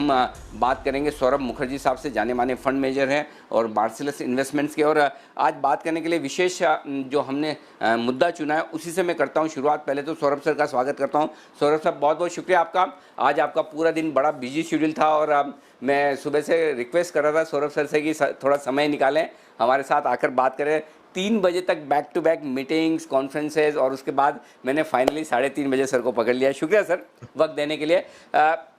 हम बात करेंगे सौरभ मुखर्जी साहब से, जाने माने फंड मैनेजर हैं और मार्सिलस इन्वेस्टमेंट्स के। और आज बात करने के लिए विशेष जो हमने मुद्दा चुना है उसी से मैं करता हूं शुरुआत। पहले तो सौरभ सर का स्वागत करता हूं। सौरभ साहब, बहुत बहुत शुक्रिया आपका। आज आपका पूरा दिन बड़ा बिजी शेड्यूल था और मैं सुबह से रिक्वेस्ट कर रहा था सौरभ सर से कि थोड़ा समय निकालें, हमारे साथ आकर बात करें। 3 बजे तक back to back meetings, conferences, और उसके बाद मैंने फाइनली 3:30 बजे सर को पकड़ लिया। शुक्रिया सर वक्त देने के लिए।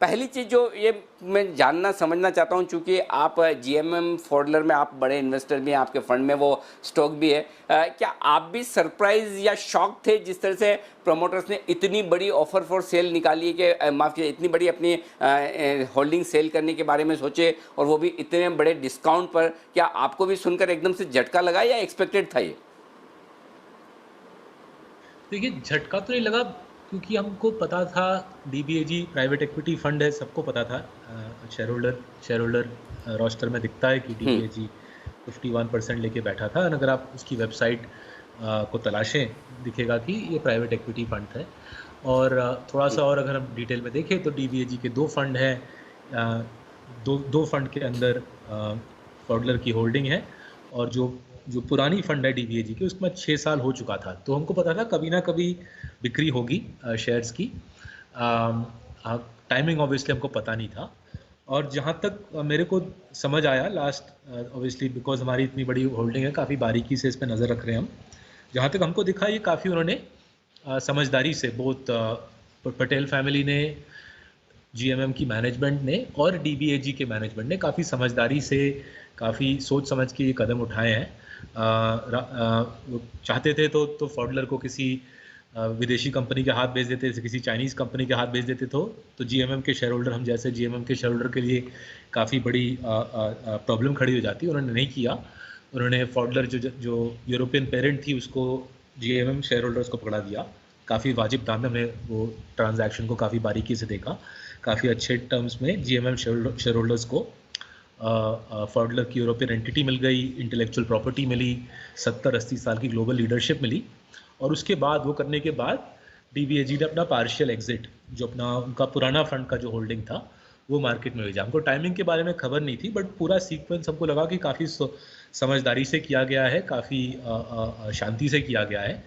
पहली चीज़ जो ये मैं जानना समझना चाहता हूँ, चूँकि आप जीएमएम फॉडलर में आप बड़े इन्वेस्टर भी हैं, आपके फंड में वो स्टॉक भी है, क्या आप भी सरप्राइज या शॉक थे जिस तरह से प्रमोटर्स ने इतनी बड़ी ऑफर फॉर सेल निकाली कि माफ़ कीजिए, इतनी बड़ी अपनी होल्डिंग सेल करने के बारे में सोचे और वो भी इतने बड़े डिस्काउंट पर? क्या आपको भी सुनकर एकदम से झटका लगा या एक्सपेक्टेड था ये? देखिए, झटका तो नहीं लगा क्योंकि हमको पता था डीबीएजी प्राइवेट इक्विटी फंड है, सबको पता था। शेयर होल्डर रोस्टर में दिखता है कि डीबीएजी 51% लेके बैठा था। अगर आप उसकी वेबसाइट को तलाशें दिखेगा कि ये प्राइवेट इक्विटी फंड है। और थोड़ा सा और अगर हम डिटेल में देखें तो डीबीएजी के 2 फंड हैं, दो फंड के अंदर फॉडलर की होल्डिंग है, और जो पुरानी फंड है डीबीएजी की उसमें 6 साल हो चुका था। तो हमको पता था कभी ना कभी बिक्री होगी शेयर्स की। टाइमिंग ऑब्वियसली हमको पता नहीं था। और जहाँ तक मेरे को समझ आया लास्ट, ऑब्वियसली बिकॉज हमारी इतनी बड़ी होल्डिंग है, काफ़ी बारीकी से इस पर नज़र रख रहे हैं हम। जहाँ तक हमको दिखा ये काफ़ी उन्होंने समझदारी से, बोथ पटेल फैमिली ने, जीएमएम की मैनेजमेंट ने और डीबीएजी के मैनेजमेंट ने काफ़ी समझदारी से, काफ़ी सोच समझ के ये कदम उठाए हैं। चाहते थे तो फॉडलर को किसी विदेशी कंपनी के हाथ भेज देते, किसी चाइनीज़ कंपनी के हाथ भेज देते। तो जीएमएम के शेयर होल्डर, हम जैसे जीएमएम के शेयर होल्डर के लिए काफ़ी बड़ी प्रॉब्लम खड़ी हो जाती। उन्होंने नहीं किया। उन्होंने फॉडलर जो यूरोपियन पेरेंट थी उसको जीएमएम शेयर होल्डर्स को पकड़ा दिया। काफ़ी वाजिब दाम में हमने वो ट्रांजैक्शन को काफ़ी बारीकी से देखा। काफ़ी अच्छे टर्म्स में जीएमएम शेयर होल्डर्स को फॉडलर की यूरोपियन एंटिटी मिल गई, इंटेलेक्चुअल प्रॉपर्टी मिली, 70-80 साल की ग्लोबल लीडरशिप मिली। और उसके बाद वो करने के बाद डीबीएजी ने अपना पार्शियल एग्जिट, जो अपना उनका पुराना फंड का जो होल्डिंग था, वो मार्केट में भेजा। हमको टाइमिंग के बारे में खबर नहीं थी, बट पूरा सीक्वेंस हमको लगा कि काफ़ी समझदारी से किया गया है, काफ़ी शांति से किया गया है।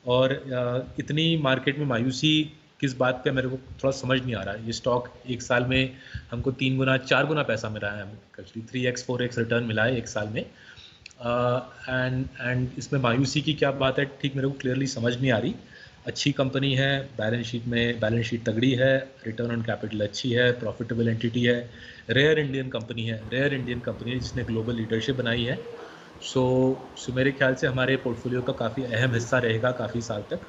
और इतनी मार्केट में मायूसी किस बात पे, मेरे को थोड़ा समझ नहीं आ रहा है। ये स्टॉक 1 साल में हमको 3 गुना 4 गुना पैसा मिला है, एक्चुअली 3x 4x रिटर्न मिला है 1 साल में। एंड इसमें मायूसी की क्या बात है, ठीक मेरे को क्लियरली समझ नहीं आ रही। अच्छी कंपनी है, बैलेंस शीट तगड़ी है, रिटर्न ऑन कैपिटल अच्छी है, प्रॉफिटेबल एंटिटी है, रेयर इंडियन कंपनी है जिसने ग्लोबल लीडरशिप बनाई है। सो मेरे ख्याल से हमारे पोर्टफोलियो का काफ़ी अहम हिस्सा रहेगा काफ़ी साल तक।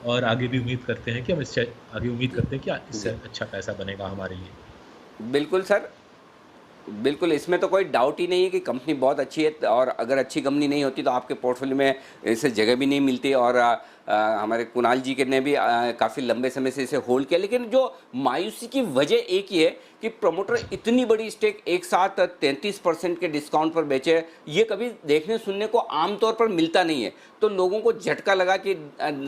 और आगे भी उम्मीद करते हैं कि इससे अच्छा पैसा बनेगा हमारे लिए। बिल्कुल सर, बिल्कुल, इसमें तो कोई डाउट ही नहीं है कि कंपनी बहुत अच्छी है, और अगर अच्छी कंपनी नहीं होती तो आपके पोर्टफोलियो में इसे जगह भी नहीं मिलती। और हमारे कुणाल जी के ने भी काफ़ी लंबे समय से इसे होल्ड किया। लेकिन जो मायूसी की वजह एक ही है कि प्रमोटर इतनी बड़ी स्टेक एक साथ 33% के डिस्काउंट पर बेचे, ये कभी देखने सुनने को आमतौर पर मिलता नहीं है। तो लोगों को झटका लगा कि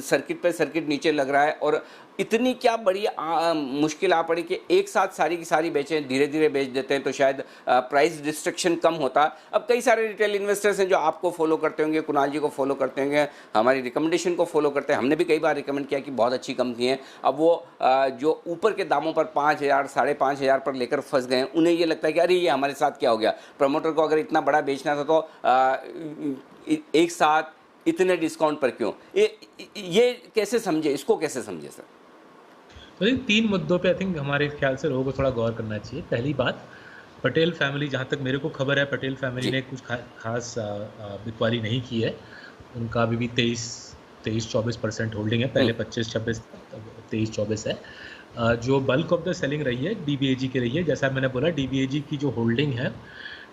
सर्किट पे सर्किट नीचे लग रहा है, और इतनी क्या बड़ी मुश्किल आ पड़ी कि एक साथ सारी की सारी बेचें, धीरे धीरे बेच देते हैं तो शायद प्राइस डिस्ट्रक्शन कम होता। अब कई सारे रिटेल इन्वेस्टर्स हैं जो आपको फॉलो करते होंगे, कुणाल जी को फॉलो करते होंगे, हमारी रिकमेंडेशन को फॉलो करते हैं। हमने भी कई बार रिकमेंड किया कि बहुत अच्छी कंपनी है। अब वो जो ऊपर के दामों पर 5,000 5,500 पर लेकर फंस गए हैं, उन्हें ये लगता है कि अरे ये हमारे साथ क्या हो गया। प्रमोटर को अगर इतना बड़ा बेचना था तो एक साथ इतने डिस्काउंट पर क्यों? ये कैसे समझे, इसको कैसे समझे सर? तो इन 3 मुद्दों पे आई थिंक हमारे ख्याल से लोगों को थोड़ा गौर करना चाहिए। पहली बात, पटेल फैमिली, जहाँ तक मेरे को खबर है, पटेल फैमिली ने कुछ खास बिकवाली नहीं की है। उनका अभी भी 23-24% होल्डिंग है। पहले 25-26, 23-24 है। जो बल्क ऑफ द सेलिंग रही है डीबीएजी की रही है। जैसा मैंने बोला, डीबीएजी की जो होल्डिंग है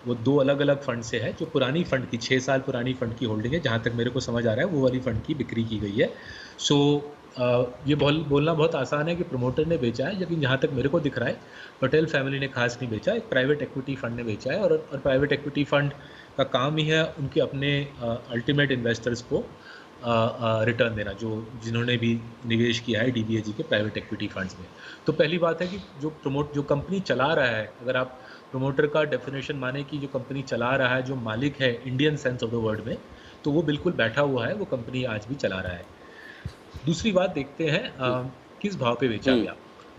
वो 2 अलग अलग फंड से है। जो पुरानी फंड की 6 साल पुरानी फंड की होल्डिंग है, जहाँ तक मेरे को समझ आ रहा है, वो वाली फंड की बिक्री की गई है। सो ये बोलना बहुत आसान है कि प्रमोटर ने बेचा है, लेकिन जहाँ तक मेरे को दिख रहा है पटेल फैमिली ने खास नहीं बेचा, एक प्राइवेट इक्विटी फंड ने बेचा है। और प्राइवेट इक्विटी फंड का काम ही है उनके अपने अल्टीमेट इन्वेस्टर्स को रिटर्न देना, जो जिन्होंने भी निवेश किया है डीबीएजी के प्राइवेट इक्विटी फंड्स में। तो पहली बात है कि जो कंपनी चला रहा है, अगर आप प्रमोटर का डेफिनेशन माने कि जो कंपनी चला रहा है, जो मालिक है Indian sense of the word में, तो वो बिल्कुल बैठा हुआ है, वो कंपनी आज भी चला रहा है। दूसरी बात देखते हैं किस भाव पे बेचा हम्म। गया।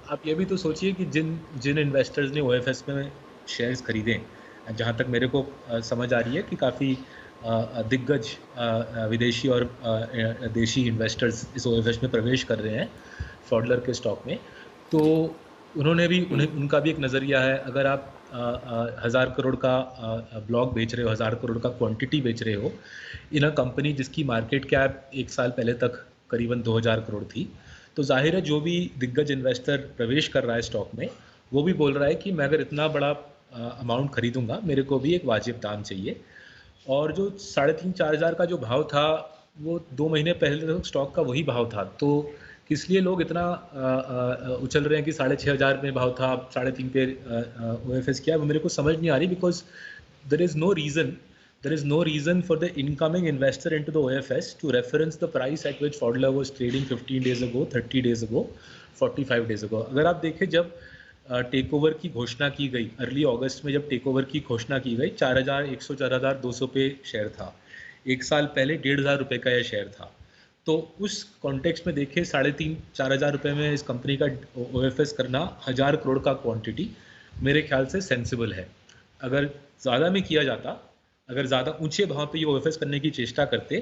आप ये भी तो सोचिए कि जिन जिन इन्वेस्टर्स ने ओएफएस में शेयर्स खरीदे, जहाँ तक मेरे को समझ आ रही है कि काफ़ी दिग्गज विदेशी और देशी इन्वेस्टर्स इस ओएफएस में प्रवेश कर रहे हैं फॉडलर के स्टॉक में। तो उन्होंने भी उनका भी एक नज़रिया है। अगर आप 1000 करोड़ का ब्लॉक बेच रहे हो, 1000 करोड़ का क्वांटिटी बेच रहे हो इन अ कंपनी जिसकी मार्केट कैप 1 साल पहले तक करीबन 2000 करोड़ थी, तो जाहिर है जो भी दिग्गज इन्वेस्टर प्रवेश कर रहा है स्टॉक में, वो भी बोल रहा है कि मैं अगर इतना बड़ा अमाउंट खरीदूंगा, मेरे को भी एक वाजिब दाम चाहिए। और जो 3500-4000 का जो भाव था, वो 2 महीने पहले तक स्टॉक का वही भाव था। तो किस लिए लोग इतना उछल रहे हैं कि 6500 में भाव था, 3.5 पे ओएफएस किया, वो मेरे को समझ नहीं आ रही। Because there is no reason there is no reason for the incoming investor into the OFS to reference the price at which Pfaudler was trading 15 days ago, 30 days ago, 45 days ago. अगर आप देखें, जब take over की घोषणा की गई early अगस्त में, जब टेक ओवर की घोषणा की गई, 4100 4200 पे शेयर था। 1 साल पहले 1500 रुपये का यह शेयर था। तो उस कॉन्टेक्स्ट में देखें, 3500-4000 रुपये में इस कंपनी का ओएफएस करना 1000 करोड़ का क्वांटिटी मेरे ख्याल से सेंसिबल है। अगर ज़्यादा में किया जाता, अगर ज़्यादा ऊंचे भाव पे ये ओएफएस करने की चेष्टा करते,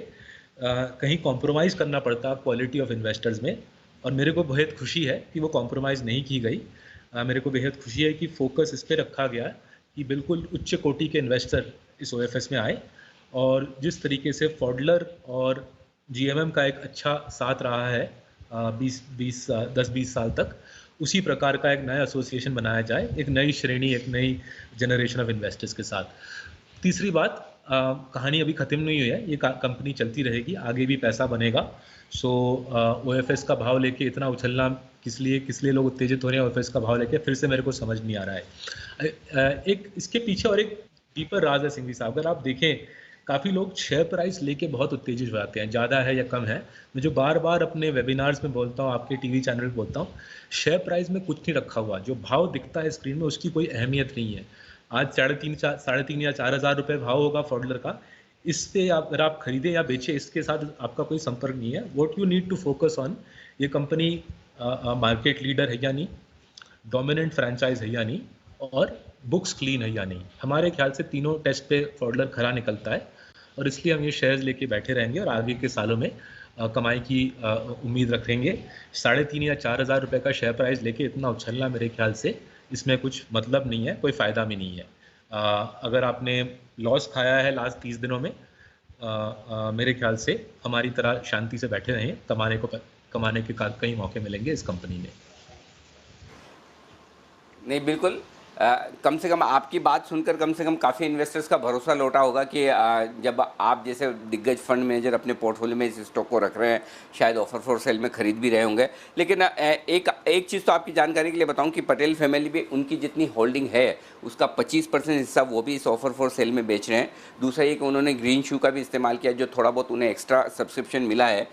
कहीं कॉम्प्रोमाइज़ करना पड़ता क्वालिटी ऑफ इन्वेस्टर्स में, और मेरे को बेहद खुशी है कि वो कॉम्प्रोमाइज़ नहीं की गई। मेरे को बेहद खुशी है कि फोकस इस पे रखा गया कि बिल्कुल उच्च कोटि के इन्वेस्टर इस ओएफएस में आए। और जिस तरीके से फॉडलर और जीएमएम का एक अच्छा साथ रहा है 10-20 साल तक, उसी प्रकार का एक नया एसोसिएशन बनाया जाए, एक नई श्रेणी, एक नई जनरेशन ऑफ इन्वेस्टर्स के साथ। तीसरी बात, कहानी अभी ख़त्म नहीं हुई है, ये कंपनी चलती रहेगी, आगे भी पैसा बनेगा। सो ओएफएस का भाव लेके इतना उछलना किस लिए लोग उत्तेजित हो रहे हैं ओएफएस का भाव लेके, फिर से मेरे को समझ नहीं आ रहा है। एक इसके पीछे और एक डीपर राज है सिंघवी साहब। अगर आप देखें, काफ़ी लोग शेयर प्राइस लेके बहुत उत्तेजित हो जाते हैं, ज़्यादा है या कम है। मैं जो बार बार अपने वेबिनार्स में बोलता हूँ, आपके टीवी चैनल पे बोलता हूँ, शेयर प्राइस में कुछ नहीं रखा हुआ। जो भाव दिखता है स्क्रीन में, उसकी कोई अहमियत नहीं है। आज 3.5 या 4000 रुपये भाव होगा फॉडलर का, इस पे अगर आप खरीदें या बेचें, इसके साथ आपका कोई संपर्क नहीं है। What you need to focus on, ये कंपनी मार्केट लीडर है या नहीं, डोमिनेंट फ्रेंचाइज है या नहीं, और बुक्स क्लीन है या नहीं। हमारे ख्याल से तीनों टेस्ट पे फॉडलर खरा निकलता है, और इसलिए हम ये शेयर्स लेके बैठे रहेंगे और आगे के सालों में कमाई की उम्मीद रखेंगे। 3.5 या 4000 रुपये का शेयर प्राइस लेके इतना उछलना, मेरे ख्याल से इसमें कुछ मतलब नहीं है, कोई फ़ायदा भी नहीं है। अगर आपने लॉस खाया है लास्ट 30 दिनों में, मेरे ख्याल से हमारी तरह शांति से बैठे रहें, कमाने के कई मौके मिलेंगे इस कंपनी में। नहीं, बिल्कुल। कम से कम आपकी बात सुनकर कम से कम काफ़ी इन्वेस्टर्स का भरोसा लौटा होगा कि जब आप जैसे दिग्गज फंड मैनेजर अपने पोर्टफोलियो में इस स्टॉक को रख रहे हैं, शायद ऑफर फॉर सेल में खरीद भी रहे होंगे। लेकिन एक चीज़ तो आपकी जानकारी के लिए बताऊं कि पटेल फैमिली भी उनकी जितनी होल्डिंग है उसका 25% हिस्सा वो भी इस ऑफर फॉर सेल में बेच रहे हैं। दूसरा ये कि उन्होंने ग्रीन शू का भी इस्तेमाल किया, जो थोड़ा बहुत उन्हें एक्स्ट्रा सब्सक्रिप्शन मिला है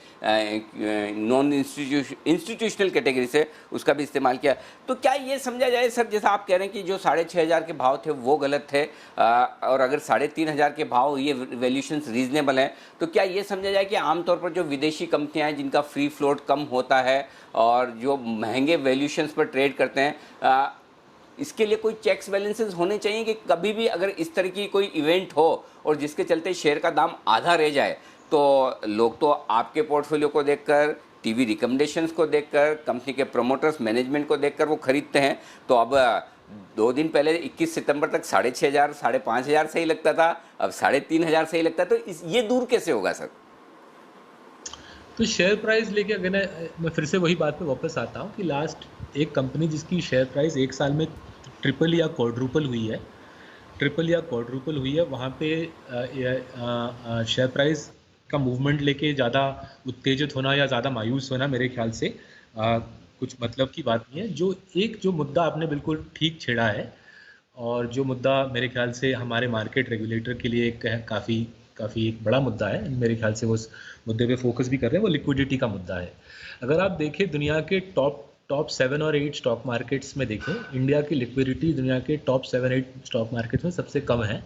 नॉन इंस्टीट्यूशनल कैटेगरी से, उसका भी इस्तेमाल किया। तो क्या ये समझा जाए सर, जैसा आप कह रहे हैं कि जो 6500 के भाव थे वो गलत थे, और अगर 3500 के भाव ये वैल्यूशंस रीजनेबल हैं, तो क्या ये समझा जाए कि आमतौर पर जो विदेशी कंपनियां हैं जिनका फ्री फ्लोट कम होता है और जो महंगे वैल्यूशंस पर ट्रेड करते हैं, इसके लिए कोई चेक्स बैलेंसेस होने चाहिए कि कभी भी अगर इस तरह की कोई इवेंट हो और जिसके चलते शेयर का दाम आधा रह जाए, तो लोग तो आपके पोर्टफोलियो को देखकर, टीवी रिकमेंडेशंस को देखकर, कंपनी के प्रमोटर्स मैनेजमेंट को देखकर वो खरीदते हैं। तो अब 2 दिन पहले 21 सितंबर तक 6500 5500 सही लगता था, अब 3500 सही लगता है, तो ये दूर कैसे होगा सर? तो शेयर प्राइस लेके अगर मैं फिर से वही बात पे वापस आता हूँ कि लास्ट एक कंपनी जिसकी शेयर प्राइस 1 साल में ट्रिपल या क्वाड्रुपल हुई है, वहाँ पे शेयर प्राइस का मूवमेंट लेके ज़्यादा उत्तेजित होना या ज़्यादा मायूस होना मेरे ख्याल से कुछ मतलब की बात नहीं है। जो मुद्दा आपने बिल्कुल ठीक छेड़ा है, और जो मुद्दा मेरे ख्याल से हमारे मार्केट रेगुलेटर के लिए काफ़ी काफ़ी एक बड़ा मुद्दा है, मेरे ख्याल से वो उस मुद्दे पे फोकस भी कर रहे हैं, वो लिक्विडिटी का मुद्दा है। अगर आप देखें दुनिया के टॉप टॉप 7 और 8 स्टॉक मार्केट्स में देखें, इंडिया की लिक्विडिटी दुनिया के टॉप 7-8 स्टॉक मार्केट्स में सबसे कम है।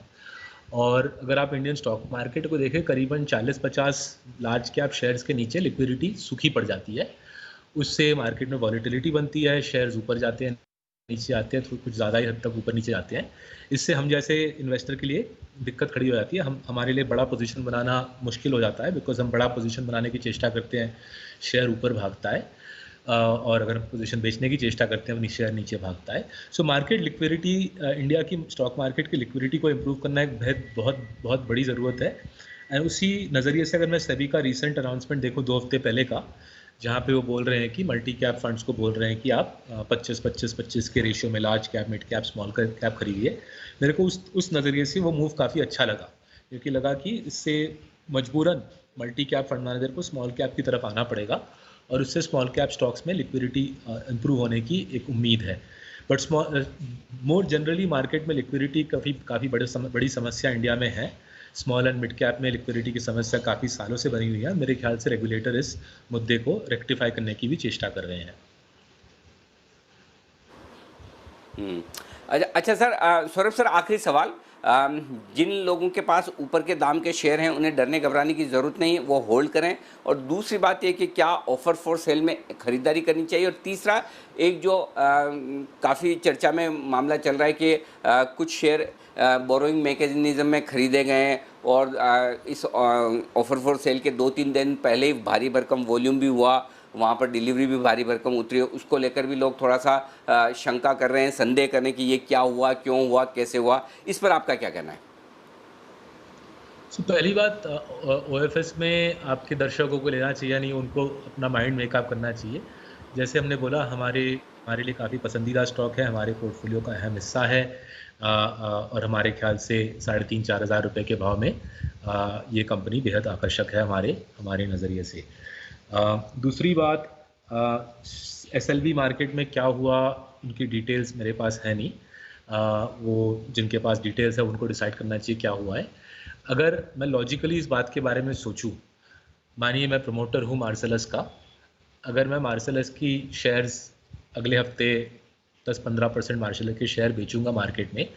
और अगर आप इंडियन स्टॉक मार्केट को देखें, करीबन 40-50 लार्ज कैप शेयर्स के नीचे लिक्विडिटी सूखी पड़ जाती है। उससे मार्केट में वॉलेटिलिटी बनती है, शेयर्स ऊपर जाते हैं, नीचे आते हैं, तो कुछ ज़्यादा ही हद तक ऊपर नीचे जाते हैं। इससे हम जैसे इन्वेस्टर के लिए दिक्कत खड़ी हो जाती है, हमारे लिए बड़ा पोजीशन बनाना मुश्किल हो जाता है, बिकॉज हम बड़ा पोजीशन बनाने की चेष्टा करते हैं, शेयर ऊपर भागता है, और अगर पोजीशन बेचने की चेष्टा करते हैं, शेयर नीचे भागता है। सो मार्केट लिक्विडिटी, इंडिया की स्टॉक मार्केट की लिक्विडिटी को इम्प्रूव करना एक बहुत बहुत बड़ी ज़रूरत है। एंड उसी नज़रिए से अगर मैं सेबी का रिसेंट अनाउंसमेंट देखूँ 2 हफ्ते पहले का, जहाँ पे वो बोल रहे हैं कि मल्टी कैप फंड्स को बोल रहे हैं कि आप 25-25-25 के रेशियो में large cap, mid cap, small cap खरीदिए। मेरे को उस नज़रिए से वो मूव काफ़ी अच्छा लगा, क्योंकि लगा कि इससे मजबूरन मल्टी कैप फंड मैनेजर को स्मॉल कैप की तरफ आना पड़ेगा, और उससे स्मॉल कैप स्टॉक्स में लिक्विडिटी इम्प्रूव होने की एक उम्मीद है। बट मोर जनरली मार्केट में लिक्विडिटी काफ़ी बड़ी समस्या इंडिया में है। स्मॉल एंड मिड कैप में लिक्विडिटी की समस्या काफ़ी सालों से बनी हुई है। मेरे ख्याल से रेगुलेटर इस मुद्दे को रेक्टिफाई करने की भी चेष्टा कर रहे हैं। अच्छा सर, सौरभ सर, आखिरी सवाल। जिन लोगों के पास ऊपर के दाम के शेयर हैं, उन्हें डरने घबराने की ज़रूरत नहीं, वो होल्ड करें। और दूसरी बात ये कि क्या ऑफ़र फॉर सेल में ख़रीदारी करनी चाहिए। और तीसरा, एक जो काफ़ी चर्चा में मामला चल रहा है कि कुछ शेयर बोरोइंग मैकेनिज्म में ख़रीदे गए हैं, और इस ऑफ़र फॉर सेल के 2-3 दिन पहले ही भारी भरकम वॉल्यूम भी हुआ, वहाँ पर डिलीवरी भी भारी भरकम उतरी है। उसको लेकर भी लोग थोड़ा सा शंका कर रहे हैं, संदेह कर रहे हैं कि ये क्या हुआ, क्यों हुआ, कैसे हुआ। इस पर आपका क्या कहना है? पहली बात, ओएफएस में आपके दर्शकों को लेना चाहिए नहीं, उनको अपना माइंड मेकअप करना चाहिए। जैसे हमने बोला, हमारे लिए काफ़ी पसंदीदा स्टॉक है, हमारे पोर्टफोलियो का अहम हिस्सा है, और हमारे ख्याल से 3,500-4,000 हज़ार रुपये के भाव में ये कंपनी बेहद आकर्षक है हमारे नज़रिए से। दूसरी बात, एसएलवी मार्केट में क्या हुआ, उनकी डिटेल्स मेरे पास है नहीं। वो जिनके पास डिटेल्स है उनको डिसाइड करना चाहिए क्या हुआ है। अगर मैं लॉजिकली इस बात के बारे में सोचूं, मानिए मैं प्रमोटर हूं मार्सेलस का, अगर मैं मार्सेलस की शेयर्स अगले हफ्ते 10-15% मार्सेलस के शेयर बेचूंगा मार्केट में,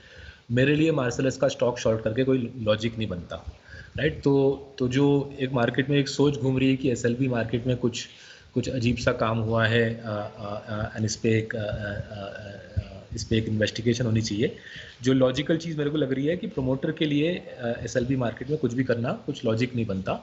मेरे लिए मार्सेलस का स्टॉक शॉर्ट करके कोई लॉजिक नहीं बनता, राइट। तो जो एक मार्केट में एक सोच घूम रही है कि एसएलवी मार्केट में कुछ अजीब सा काम हुआ है, एंड इस पे एक इन्वेस्टिगेशन होनी चाहिए। जो लॉजिकल चीज़ मेरे को लग रही है कि प्रमोटर के लिए एसएलवी मार्केट में कुछ भी करना कुछ लॉजिक नहीं बनता।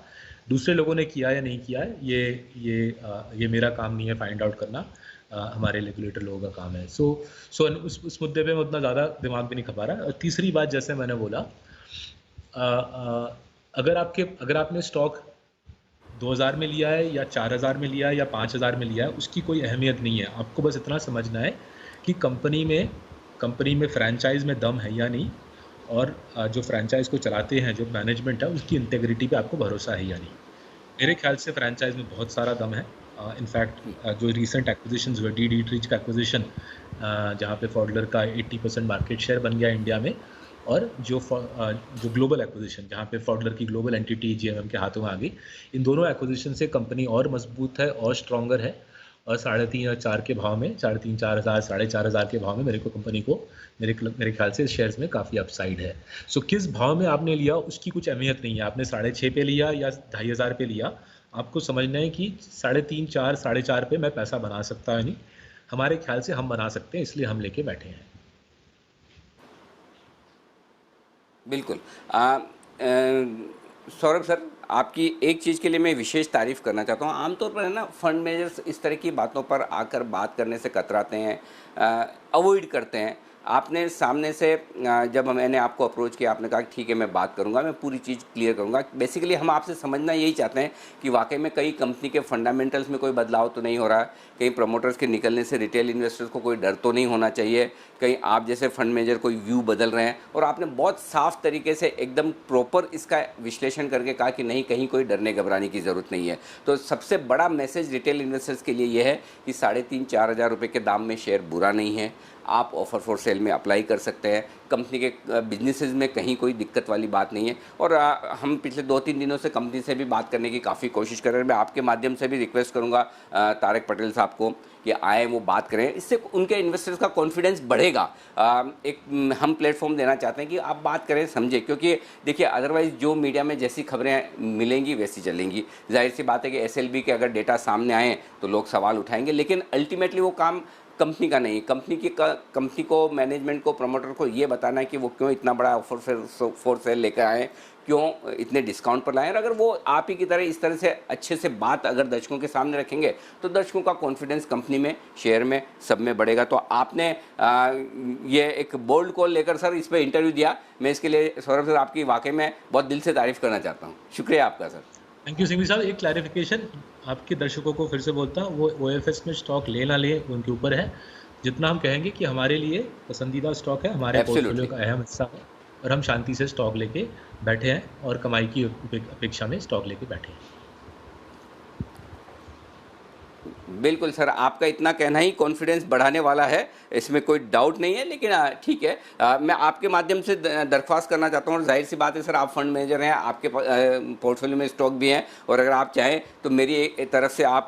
दूसरे लोगों ने किया या नहीं किया है, ये मेरा काम नहीं है फाइंड आउट करना, हमारे रेगुलेटर लोगों का काम है। सो उस मुद्दे पे मैं उतना ज़्यादा दिमाग भी नहीं खपा रहा। और तीसरी बात, जैसे मैंने बोला, अगर आपने स्टॉक 2000 में लिया है या 4000 में लिया है या 5000 में लिया है, उसकी कोई अहमियत नहीं है। आपको बस इतना समझना है कि कंपनी में फ्रेंचाइज में दम है या नहीं, और जो फ्रेंचाइज को चलाते हैं, जो मैनेजमेंट है, उसकी इंटेग्रिटी पे आपको भरोसा है या नहीं। मेरे ख्याल से फ्रेंचाइज में बहुत सारा दम है। इनफैक्ट जो रिसेंट एक्विजिशंस हुए, डी ट्रीज का एक्विजिशन, जहाँ पे फॉडलर का 80% मार्केट शेयर बन गया इंडिया में, और जो ग्लोबल एक्विजिशन जहाँ पे फॉडलर की ग्लोबल एंटिटी जीएमएम के हाथों में आ गई, इन दोनों एक्विजिशन से कंपनी और मजबूत है और स्ट्रॉन्गर है। और 3.5 और 4 के भाव में, 3,500-4 हज़ार, 4,500 हज़ार के भाव में कंपनी को मेरे ख्याल से शेयर्स में काफ़ी अपसाइड है। सो किस भाव में आपने लिया उसकी कुछ अहमियत नहीं है। आपने 6.5 पे लिया या 2,500 पे लिया, आपको समझना है कि 3.5, 4, 4.5 पे मैं पैसा बना सकता है नहीं। हमारे ख्याल से हम बना सकते हैं, इसलिए हम लेके बैठे हैं। बिल्कुल। सौरभ सर, आपकी एक चीज़ के लिए मैं विशेष तारीफ़ करना चाहता हूँ। आमतौर पर है ना, फंड मैनेजर्स इस तरह की बातों पर आकर बात करने से कतराते हैं, अवॉइड करते हैं। आपने सामने से जब मैंने आपको अप्रोच किया, आपने कहा कि ठीक है मैं बात करूंगा, मैं पूरी चीज़ क्लियर करूंगा। बेसिकली हम आपसे समझना यही चाहते हैं कि वाकई में कई कंपनी के फंडामेंटल्स में कोई बदलाव तो नहीं हो रहा है, कहीं प्रमोटर्स के निकलने से रिटेल इन्वेस्टर्स को कोई डर तो नहीं होना चाहिए, कहीं आप जैसे फंड मैनेजर कोई व्यू बदल रहे हैं। और आपने बहुत साफ तरीके से एकदम प्रॉपर इसका विश्लेषण करके कहा कि नहीं, कहीं कोई डरने घबराने की ज़रूरत नहीं है। तो सबसे बड़ा मैसेज रिटेल इन्वेस्टर्स के लिए यह है कि 3,500-4,000 रुपये के दाम में शेयर बुरा नहीं है। आप ऑफ़र फॉर सेल में अप्लाई कर सकते हैं। कंपनी के बिजनेसेस में कहीं कोई दिक्कत वाली बात नहीं है। और हम पिछले 2-3 दिनों से कंपनी से भी बात करने की काफ़ी कोशिश कर रहे हैं। मैं आपके माध्यम से भी रिक्वेस्ट करूँगा तारिक पटेल साहब को कि आए, वो बात करें, इससे उनके इन्वेस्टर्स का कॉन्फिडेंस बढ़ेगा। एक हम प्लेटफॉर्म देना चाहते हैं कि आप बात करें, समझें, क्योंकि देखिए अदरवाइज़ जो मीडिया में जैसी खबरें मिलेंगी वैसी चलेंगी। जाहिर सी बात है कि एसएलबी के अगर डेटा सामने आए तो लोग सवाल उठाएंगे, लेकिन अल्टीमेटली वो काम कंपनी का नहीं, कंपनी को, मैनेजमेंट को, प्रमोटर को ये बताना है कि वो क्यों इतना बड़ा ऑफर फॉर सेल लेकर आए, क्यों इतने डिस्काउंट पर लाएं। और अगर वो आप ही की तरह इस तरह से अच्छे से बात अगर दर्शकों के सामने रखेंगे तो दर्शकों का कॉन्फिडेंस कंपनी में, शेयर में, सब में बढ़ेगा। तो आपने ये एक बोल्ड कॉल लेकर सर इस पर इंटरव्यू दिया, मैं इसके लिए सौरभ सर आपकी वाकई में बहुत दिल से तारीफ़ करना चाहता हूँ। शुक्रिया आपका सर। थैंक यू सिंघवी साहब। एक क्लैरिफिकेशन आपके दर्शकों को फिर से बोलता हूँ, वो ओएफएस में स्टॉक ले ना ले उनके ऊपर है। जितना हम कहेंगे कि हमारे लिए पसंदीदा स्टॉक है, हमारे पोर्टफोलियो का अहम हिस्सा है, और हम शांति से स्टॉक लेके बैठे हैं और कमाई की अपेक्षा में स्टॉक लेके बैठे हैं। बिल्कुल सर, आपका इतना कहना ही कॉन्फिडेंस बढ़ाने वाला है, इसमें कोई डाउट नहीं है। लेकिन ठीक है, मैं आपके माध्यम से दरख्वास्त करना चाहता हूँ, और जाहिर सी बात है सर, आप फंड मैनेजर हैं, आपके पोर्टफोलियो में स्टॉक भी हैं, और अगर आप चाहें तो मेरी एक तरफ से आप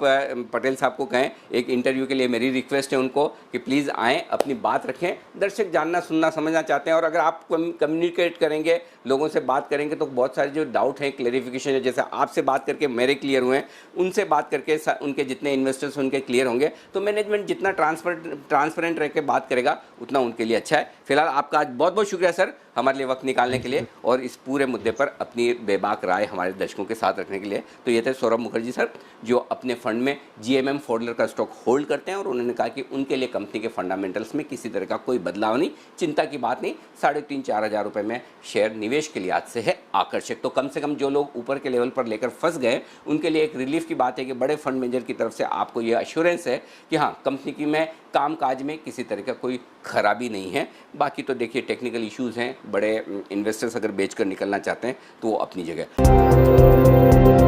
पटेल साहब को कहें, एक इंटरव्यू के लिए मेरी रिक्वेस्ट है उनको कि प्लीज़ आएँ, अपनी बात रखें। दर्शक जानना, सुनना, समझना चाहते हैं, और अगर आप कम्युनिकेट करेंगे, लोगों से बात करेंगे, तो बहुत सारे जो डाउट हैं, क्लेरिफिकेशन है, जैसे आपसे बात करके मेरे क्लियर हुए हैं, उनसे बात करके उनके जितने इन्वेस्टर्स उनके क्लियर होंगे। तो मैनेजमेंट जितना ट्रांसपेरेंट रह के बात करेगा उतना उनके लिए अच्छा है। फिलहाल आपका आज बहुत बहुत शुक्रिया सर, हमारे लिए वक्त निकालने के लिए और इस पूरे मुद्दे पर अपनी बेबाक राय हमारे दर्शकों के साथ रखने के लिए। तो ये थे सौरभ मुखर्जी सर, जो अपने फंड में GMM फोल्डर का स्टॉक होल्ड करते हैं, और उन्होंने कहा कि उनके लिए कंपनी के फंडामेंटल्स में किसी तरह का कोई बदलाव नहीं, चिंता की बात नहीं। 3,500-4 हज़ार रुपये में शेयर निवेश के लिए आज से है आकर्षक। तो कम से कम जो लोग ऊपर के लेवल पर लेकर फंस गए, उनके लिए एक रिलीफ की बात है कि बड़े फंड मैनेजर की तरफ से आपको ये अश्योरेंस है कि हाँ, कंपनी की में कामकाज में किसी तरह का कोई खराबी नहीं है। बाकी तो देखिए टेक्निकल इश्यूज़ हैं, बड़े इन्वेस्टर्स अगर बेचकर निकलना चाहते हैं तो वो अपनी जगह।